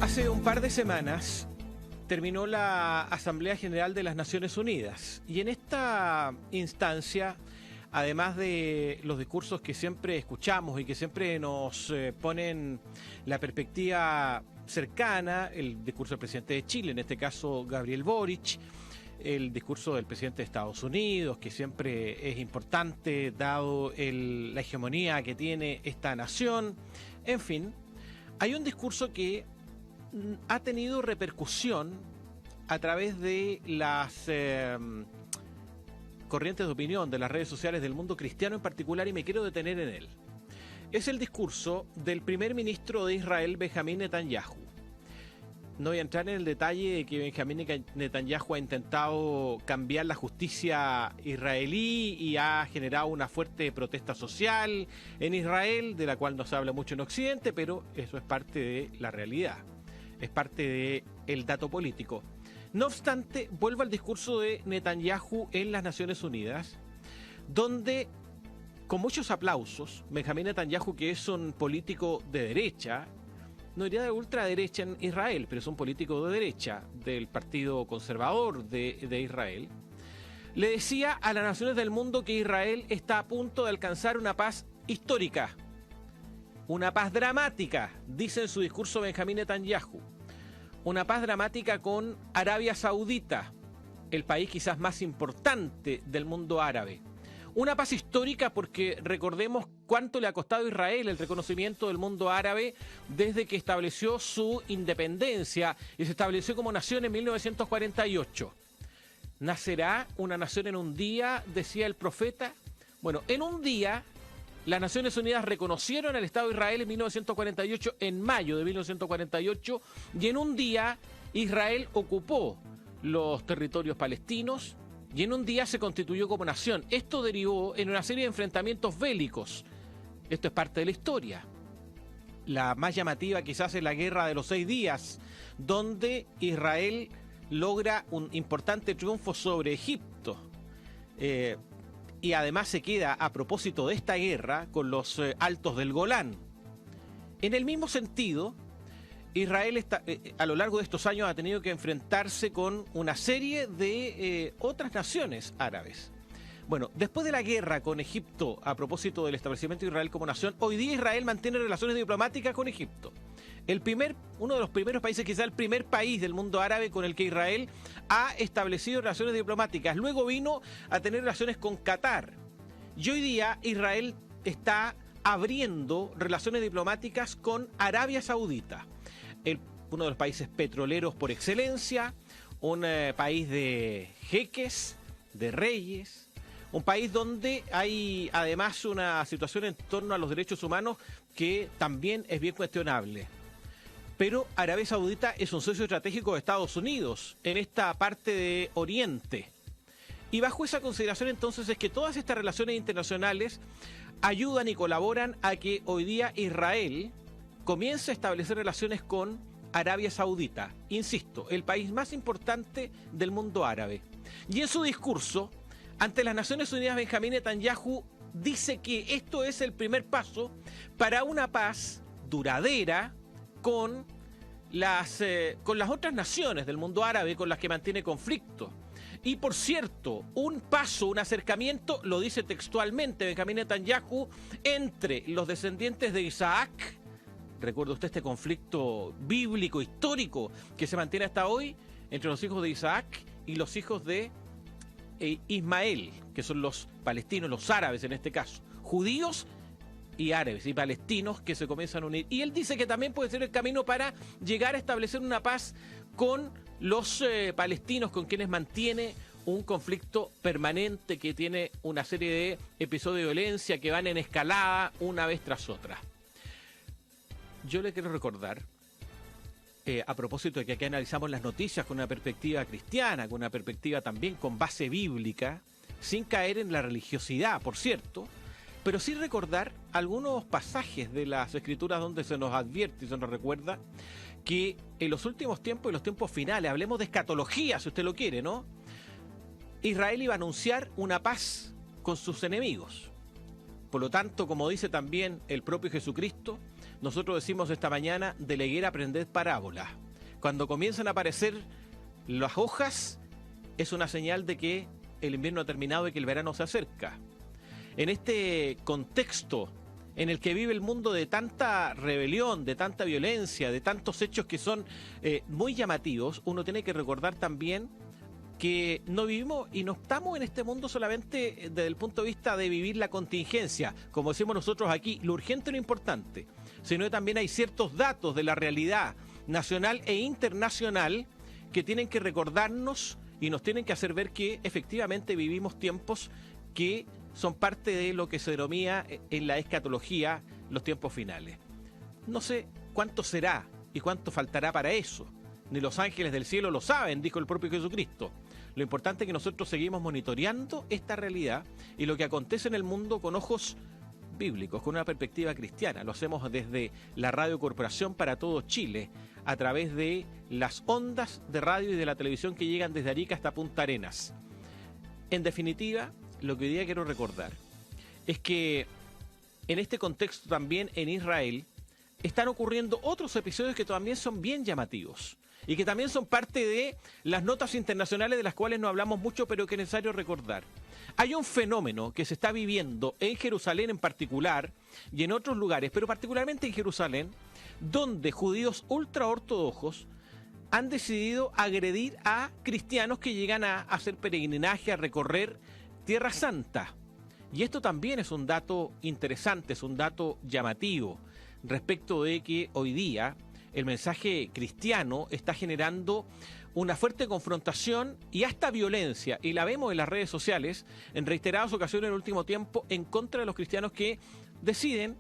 Hace un par de semanas terminó la Asamblea General de las Naciones Unidas y en esta instancia, además de los discursos que siempre escuchamos y que siempre nos ponen la perspectiva cercana, el discurso del presidente de Chile, en este caso Gabriel Boric, el discurso del presidente de Estados Unidos, que siempre es importante dado la hegemonía que tiene esta nación, en fin, hay un discurso que ha tenido repercusión a través de las corrientes de opinión de las redes sociales del mundo cristiano en particular, y me quiero detener en él. Es el discurso del primer ministro de Israel, Benjamín Netanyahu. No voy a entrar en el detalle de que Benjamín Netanyahu ha intentado cambiar la justicia israelí y ha generado una fuerte protesta social en Israel, de la cual no se habla mucho en Occidente, pero eso es parte de la realidad. Es parte del dato político. No obstante, vuelvo al discurso de Netanyahu en las Naciones Unidas, donde, con muchos aplausos, Benjamín Netanyahu, que es un político de derecha, no diría de ultraderecha en Israel, pero es un político de derecha del Partido Conservador de Israel, le decía a las naciones del mundo que Israel está a punto de alcanzar una paz histórica, una paz dramática, dice en su discurso Benjamín Netanyahu. Una paz dramática con Arabia Saudita, el país quizás más importante del mundo árabe. Una paz histórica porque recordemos cuánto le ha costado a Israel el reconocimiento del mundo árabe desde que estableció su independencia y se estableció como nación en 1948. ¿Nacerá una nación en un día?, decía el profeta. Bueno, en un día las Naciones Unidas reconocieron al Estado de Israel en 1948, en mayo de 1948, y en un día Israel ocupó los territorios palestinos y en un día se constituyó como nación. Esto derivó en una serie de enfrentamientos bélicos. Esto es parte de la historia. La más llamativa quizás es la Guerra de los 6 días, donde Israel logra un importante triunfo sobre Egipto. Y además se queda, a propósito de esta guerra, con los altos del Golán. En el mismo sentido, Israel a lo largo de estos años ha tenido que enfrentarse con una serie de otras naciones árabes. Bueno, después de la guerra con Egipto, a propósito del establecimiento de Israel como nación, hoy día Israel mantiene relaciones diplomáticas con Egipto. Uno de los primeros países, quizá el primer país del mundo árabe con el que Israel ha establecido relaciones diplomáticas. Luego vino a tener relaciones con Qatar. Y hoy día Israel está abriendo relaciones diplomáticas con Arabia Saudita, uno de los países petroleros por excelencia, un país de jeques, de reyes, un país donde hay además una situación en torno a los derechos humanos que también es bien cuestionable. Pero Arabia Saudita es un socio estratégico de Estados Unidos en esta parte de Oriente. Y bajo esa consideración entonces es que todas estas relaciones internacionales ayudan y colaboran a que hoy día Israel comience a establecer relaciones con Arabia Saudita. Insisto, el país más importante del mundo árabe. Y en su discurso, ante las Naciones Unidas, Benjamín Netanyahu dice que esto es el primer paso para una paz duradera con las otras naciones del mundo árabe con las que mantiene conflicto. Y por cierto, un acercamiento, lo dice textualmente Benjamín Netanyahu, entre los descendientes de Isaac. ¿Recuerda usted este conflicto bíblico, histórico, que se mantiene hasta hoy entre los hijos de Isaac y los hijos de Ismael, que son los palestinos, los árabes en este caso, judíos y árabes y palestinos que se comienzan a unir? Y él dice que también puede ser el camino para llegar a establecer una paz con los palestinos, con quienes mantiene un conflicto permanente que tiene una serie de episodios de violencia que van en escalada una vez tras otra. Yo le quiero recordar, a propósito de que aquí analizamos las noticias con una perspectiva cristiana, con una perspectiva también con base bíblica, sin caer en la religiosidad, por cierto, pero sí recordar algunos pasajes de las Escrituras donde se nos advierte y se nos recuerda que en los últimos tiempos y los tiempos finales, hablemos de escatología si usted lo quiere, ¿no? Israel iba a anunciar una paz con sus enemigos. Por lo tanto, como dice también el propio Jesucristo, nosotros decimos esta mañana, de la higuera aprended parábola. Cuando comienzan a aparecer las hojas, es una señal de que el invierno ha terminado y que el verano se acerca. En este contexto en el que vive el mundo de tanta rebelión, de tanta violencia, de tantos hechos que son muy llamativos, uno tiene que recordar también que no vivimos y no estamos en este mundo solamente desde el punto de vista de vivir la contingencia, como decimos nosotros aquí, lo urgente y lo importante, sino que también hay ciertos datos de la realidad nacional e internacional que tienen que recordarnos y nos tienen que hacer ver que efectivamente vivimos tiempos que son parte de lo que se denomina en la escatología los tiempos finales. No sé cuánto será y cuánto faltará para eso. Ni los ángeles del cielo lo saben, dijo el propio Jesucristo. Lo importante es que nosotros seguimos monitoreando esta realidad y lo que acontece en el mundo con ojos bíblicos, con una perspectiva cristiana. Lo hacemos desde la Radio Corporación para todo Chile, a través de las ondas de radio y de la televisión que llegan desde Arica hasta Punta Arenas. En definitiva, lo que hoy día quiero recordar es que en este contexto también en Israel están ocurriendo otros episodios que también son bien llamativos y que también son parte de las notas internacionales de las cuales no hablamos mucho, pero que es necesario recordar. Hay un fenómeno que se está viviendo en Jerusalén en particular y en otros lugares, pero particularmente en Jerusalén, donde judíos ultraortodoxos han decidido agredir a cristianos que llegan a hacer peregrinaje, a recorrer Tierra Santa. Y esto también es un dato interesante, es un dato llamativo, respecto de que hoy día el mensaje cristiano está generando una fuerte confrontación y hasta violencia, y la vemos en las redes sociales en reiteradas ocasiones en el último tiempo, en contra de los cristianos que deciden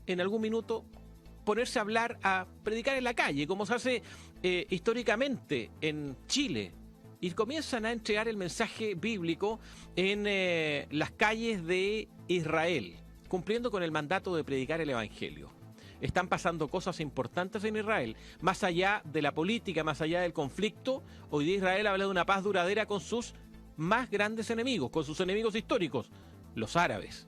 en algún minuto ponerse a hablar, a predicar en la calle, como se hace históricamente en Chile, y comienzan a entregar el mensaje bíblico en las calles de Israel, cumpliendo con el mandato de predicar el evangelio. Están pasando cosas importantes en Israel, más allá de la política, más allá del conflicto. Hoy día Israel habla de una paz duradera con sus más grandes enemigos, con sus enemigos históricos, los árabes.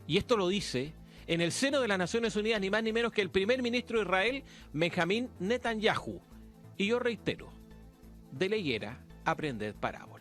Y esto lo dice en el seno de las Naciones Unidas, ni más ni menos que el primer ministro de Israel, Benjamín Netanyahu. Y yo reitero, de la higuera aprended parábola.